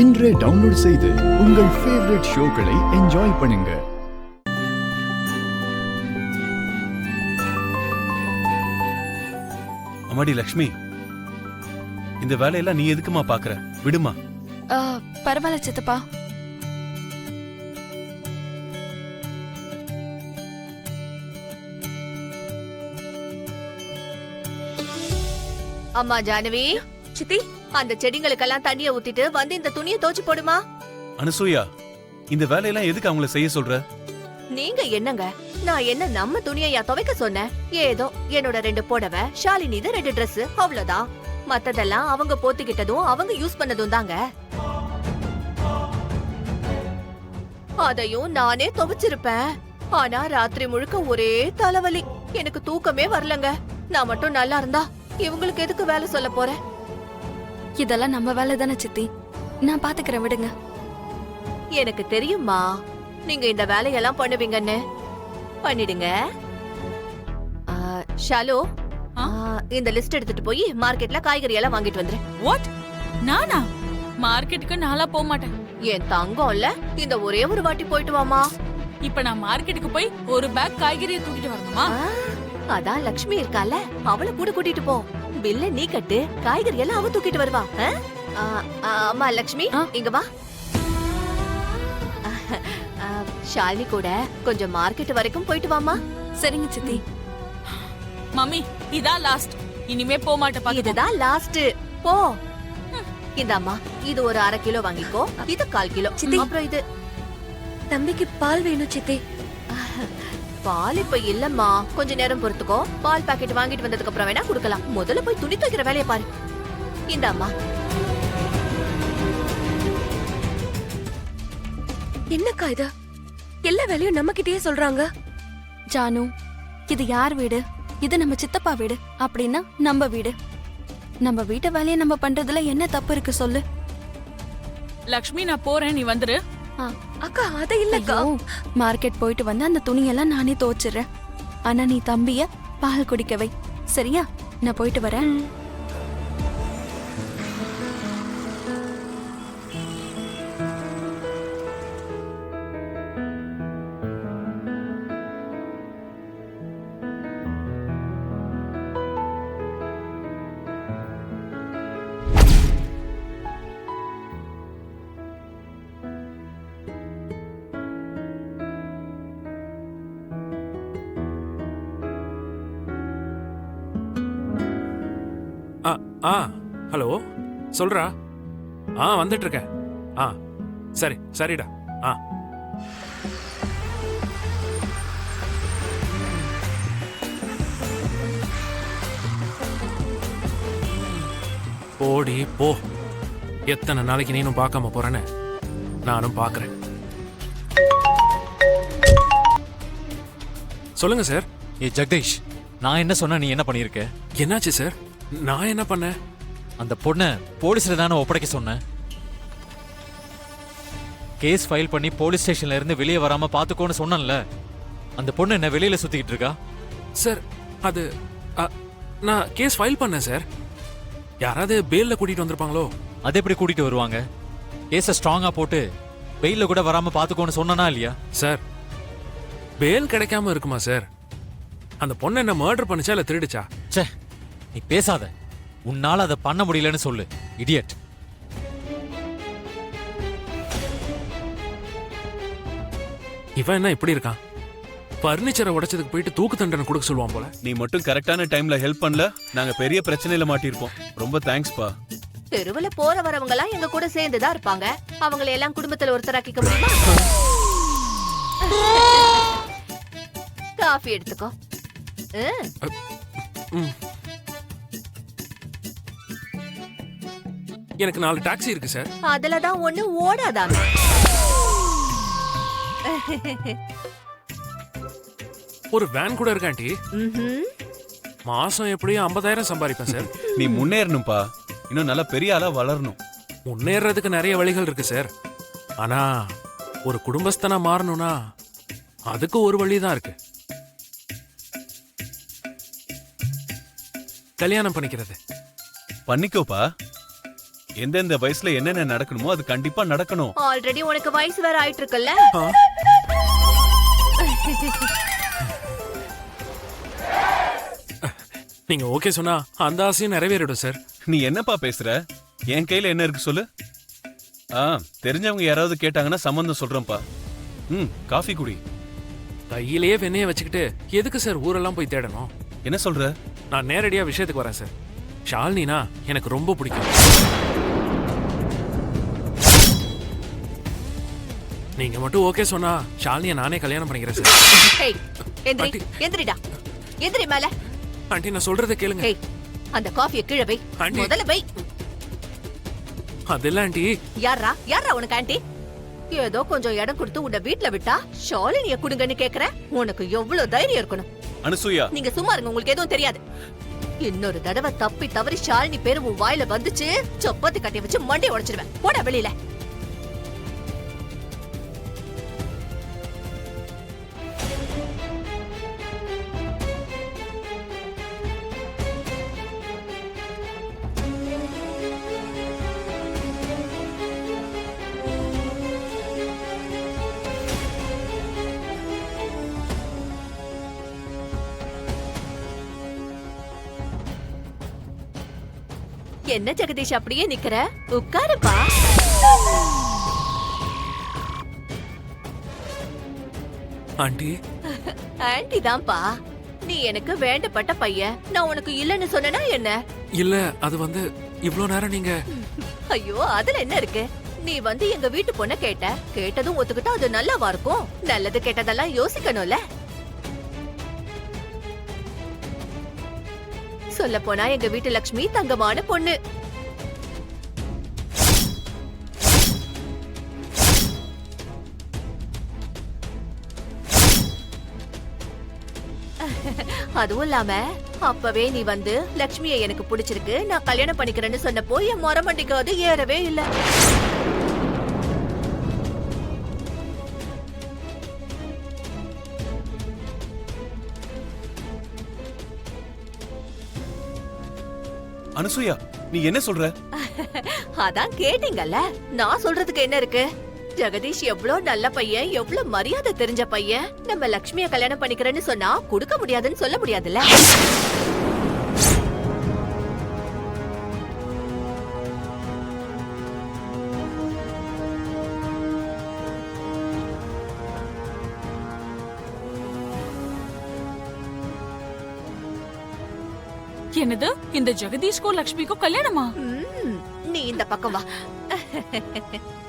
இன்றே டவுன்லோட் செய்து உங்கள் ஃபேவரட் ஷோக்களை என்ஜாய் பண்ணுங்க. அம்மாடி லக்ஷ்மி, இந்த வேலையெல்லாம் நீ எதுக்குமா பாக்குற? விடுமா. பரவாயில்ல சித்தப்பா. அம்மா ஜானவி, சித்தி, அந்த செடிங்களுக்கெல்லாம் தண்ணிய ஊத்திட்டு வந்து இந்த துணியை தோச்சு போடுமா. அனுசூயா, இந்த வேலையெல்லாம் எதுக்கு அவங்கள செய்ய சொல்ற? நீங்க என்னங்க, நான் என்ன நம்ம துணியையா துவைக்க சொன்னேன்? ஏதோ என்னோட 2 புடவை, ஷாலினி 2 Dress, அவ்வளவுதான். மத்ததெல்லாம் அவங்க போத்திக்கிட்டதும் அவங்க யூஸ் பண்ணதும் தாங்க. அதையும் நானே துவைச்சிருப்பேன். ஆனா ராத்திரி முழுக்க ஒரே தலைவலி, எனக்கு தூக்கமே வரலங்க. நான் மட்டும் நல்லா இருந்தா இவங்களுக்கு எதுக்கு வேலை சொல்ல போறேன்? இதெல்லாம் நம்ம வேலை தானே சித்தி, நான் பாத்துக்கிறேன், விடுங்க. எனக்கு தெரியுமா நீங்க இந்த வேலையெல்லாம் பண்ணுவீங்கன்னு. பண்ணிடுங்க. ஷாலு, இந்த லிஸ்ட் எடுத்துட்டு போய் மார்க்கெட்ல காய்கறி எல்லாம் வாங்கிட்டு வந்துரு. வாட்? நானா? மார்க்கெட்டுக்கு நாளா போக மாட்டேன். என் தங்கம்ல, இந்த ஒரே ஒரு வாட்டி போயிட்டு வாமா. இப்ப நான் மார்க்கெட்டுக்கு போய் ஒரு பேக் காய்கறியை தூக்கிட்டு வரணுமா? அதான் லக்ஷ்மி இருக்கால, அவளை கூட கூட்டிட்டு போ. பில்ல நீ கட்டு, காய்கறி எல்லாம் அவ தூக்கிட்டு வருவா. அம்மா லக்ஷ்மி, இங்க வா. ஷாலினி கூட கொஞ்சம் மார்க்கெட் வரைக்கும் போயிட்டு வாமா. சரிங்க சித்தி. மம்மி, இதான் லாஸ்ட். இனிமே போக மாட்டேன். இதுதான் லாஸ்ட், போ. இந்தாம்மா, இது ஒரு 1/2 கிலோ வாங்கிக்கோ, இது 1/4 கிலோ. அப்புறம் இது தம்பிக்கு பால் வேணும் சித்தி. பால் இப்ப இல்லம்மா, கொஞ்ச நேரம் பொறுத்துக்கோ. பால் பாக்கெட் வாங்கிட்டு வந்ததுக்கு அப்புறம் வேணா குடுக்கலாம். முதல்ல போய் துணி துவைக்கிற வேலையை பாரு. இந்தாம்மா. என்னக்கா இது? எல்லா வேலையும் நம்ம கிட்டயே சொல்றாங்க. ஜானு, இது யார் வீடு? இது நம்ம சித்தப்பா வீடு. அப்படின்னா நம்ம வீடு. நம்ம வீட்டு வேலையை நம்ம பண்றதுல என்ன தப்பு இருக்கு சொல்லு? லக்ஷ்மி, நான் போறேன், நீ வந்துரு. அக்கா, அத இல்லக்கா. மார்க்கெட் போயிட்டு வந்து அந்த துணியெல்லாம் நானே துவைச்சிடுறேன். ஆனா நீ தம்பிய பால் குடிக்க வை, சரியா? நான் போயிட்டு வரேன். ஹலோ, சொல்றா. வந்துட்டு இருக்கேன். சரி, சரிடா. போடி போ. எத்தனை நாளைக்கு நீனும் பார்க்காம போறேன்னு நானும் பார்க்கறேன். சொல்லுங்க சார். ஜெகதீஷ், நான் என்ன சொன்ன, நீ என்ன பண்ணிருக்க? என்னாச்சு சார்? நான் என்ன பண்ணேன்? அந்த பொண்ணை போலீஸ்ல தானே ஒப்படைக்க சொன்னேன். கேஸ் ஃபைல் பண்ணி போலீஸ் ஸ்டேஷன்ல இருந்து வெளியே வராம பாத்துக்கோன்னு சொன்னேன்ல. அந்த பொண்ணு என்ன வெளியில சுத்திக்கிட்டு இருக்கா? சார், அது நான் கேஸ் ஃபைல் பண்ணேன் சார். யாராவது பெயில்ல கூட்டிட்டு வந்திருப்பாங்களோ? அது எப்படி கூட்டிட்டு வருவாங்க? கேஸ ஸ்ட்ராங்கா போட்டு பெயில்ல கூட வராம பாத்துக்கோன்னு சொன்னா இல்லையா? சார், பெயில் கிடைக்காம இருக்குமா சார்? அந்த பொண்ணு என்ன மர்டர் பண்ணுச்சா இல்ல திருடுச்சா? ச்சே, நீ பேசாத. உன்னால அதை பண்ண முடியலன்னு சொல்லு, இடியட். இவன் என்ன இப்படி இருக்கான்? பர்னிச்சரை உடைச்சதுக்கு போயிட்டு தூக்கு தண்டனை கொடுக்க சொல்லுவான் போல. நீ மட்டும் கரெக்டான டைம்ல ஹெல்ப் பண்ணல, நாங்க பெரிய பிரச்சனையில மாட்டிருப்போம். ரொம்ப தேங்க்ஸ் பா. தெருவுல போற வரவங்க எல்லாம் எங்க கூட சேர்ந்துதான் இருப்பாங்க. அவங்களை எல்லாம் குடும்பத்துல ஒருத்தராக்கிக்க முடியுமா? காஃபி எடுத்துக்கோ. எனக்கு 4 டாக்ஸி இருக்கு சார். அதுலதான் ஒண்ணு ஓடாதாங்க. ஒரு வேன் கூட இருக்கு ஆண்டி. மாசம் எப்படியும் 50,000 சம்பாதிப்பேன் சார். நீ முன்னேறணும்பா, இன்னும் நல்ல பெரிய ஆளா வளரணும். முன்னேறதுக்கு நிறைய வழிகள் இருக்கு சார். ஆனா ஒரு குடும்பஸ்தனா மாறணும்னா அதுக்கு ஒரு வழிதான் இருக்கு. கல்யாணம் பண்ணிக்கிறது. பண்ணிக்கோப்பா. எந்தெந்த வயசுல என்னென்ன நடக்கணுமோ அது கண்டிப்பா நடக்கணும். ஆல்ரெடி உனக்கு வயசு வேற ஆயிட்டு இருக்குல்ல. நீங்க ஓகே சொன்னா அந்த ஆசையும் நிறைவேறிடும் சார். நீ என்னப்பா பேசுற? என் கையில என்ன இருக்கு சொல்லு. தெரிஞ்சவங்க யாராவது கேட்டாங்கன்னா சம்பந்தம் சொல்றேன்ப்பா. காஃபி குடி. கையிலேயே வெண்ணைய வச்சுக்கிட்டு எதுக்கு சார் ஊரெல்லாம் போய் தேடணும்? என்ன சொல்ற? நான் நேரடியா விஷயத்துக்கு வரேன் சார். ஷாலினினா எனக்கு ரொம்ப பிடிக்கும். நீங்க மட்டும் ஓகே சொன்னா ஷாலினியை நானே கல்யாணம் பண்ணிக்கிறேன் சார். ஹேய், எந்திரி, எந்திரிடா. எந்திரி மேல. ஆண்டி நான் சொல்றதை கேளுங்க. ஹேய், அந்த காஃபியை கீழே வை. ஆண்டி. முதல்ல வை. அதெல்லாம் ஆண்டி. யாரா உனக்கு ஆண்டி? ஏதோ கொஞ்சம் இடம் கொடுத்து உன்னை வீட்ல விட்டா ஷாலினிய குடுங்கன்னு கேக்குற. உனக்கு எவ்வளவு தைரியம் இருக்கணும்? அனுசூயா, நீங்க சும்மா இருங்க, உங்களுக்கு எதுவும் தெரியாது. இன்னொரு தடவை தப்பி தவறி ஷாலினி பேரு உன் வாயில வந்துச்சு, சப்பாத்தி கட்டி வச்சு மண்டைய உடைச்சிருவேன். போடா வெளியில. என்ன ஜெகதீஷ் அப்படியே நிக்கிற? உட்காருப்பா. ஆண்டி. ஆண்டி தான்ப்பா. நீ எனக்கு வேண்டப்பட்ட பையன். நான் உனக்கு இல்லன்னு சொன்னேனா என்ன? இல்ல, அது வந்து இவ்ளோ நேரம் நீங்க. ஐயோ, அதுல என்ன இருக்கு? நீ வந்து எங்க வீட்டு பொண்ண கேட்ட. கேட்டதும் ஒத்துக்கிட்டா அது நல்லாவா இருக்கும்? நல்லது கேட்டதெல்லாம் யோசிக்கணும்ல. சொல்ல போனா எங்க வீட்டு லட்சுமி தங்கமான பொண்ணு. அதுவும் இல்லாம அப்பவே நீ வந்து லட்சுமியை எனக்கு பிடிச்சிருக்கு, நான் கல்யாணம் பண்ணிக்கிறேன்னு சொன்னப்போ என் மரமண்டிக்கு அது ஏறவே இல்ல. அனுசூயா, நீ என்ன சொல்ற? அதான் கேட்டீங்கல்ல, நான் சொல்றதுக்கு என்ன இருக்கு? ஜெகதீஷ் எவ்ளோ நல்ல பையன், எவ்ளோ மரியாதை தெரிஞ்ச பையன். நம்ம லட்சுமியை கல்யாணம் பண்ணிக்கிறேன்னு சொன்னா கொடுக்க முடியாதுன்னு சொல்ல முடியாதுல்ல. என்னது, இந்த ஜெகதீஷ்க்கும் லக்ஷ்மிக்கும் கல்யாணமா? நீ இந்த பக்கம் வா.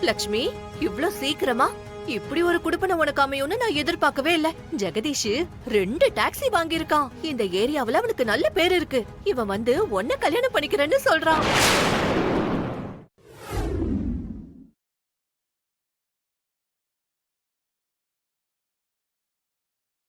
லக்ஷ்மி, இவ்ளோ சீக்கிரமா இப்படி ஒரு குடுப்பனை உனக்கு அமையும்னு நான் எதிர்பார்க்கவே இல்ல. ஜெகதீஷ் 2 டாக்ஸி வாங்கியிருக்கான். இந்த ஏரியாவுல அவனுக்கு நல்ல பேர் இருக்கு. இவன் வந்து உன்னை கல்யாணம் பண்ணிக்கிறேன்னு சொல்றான்.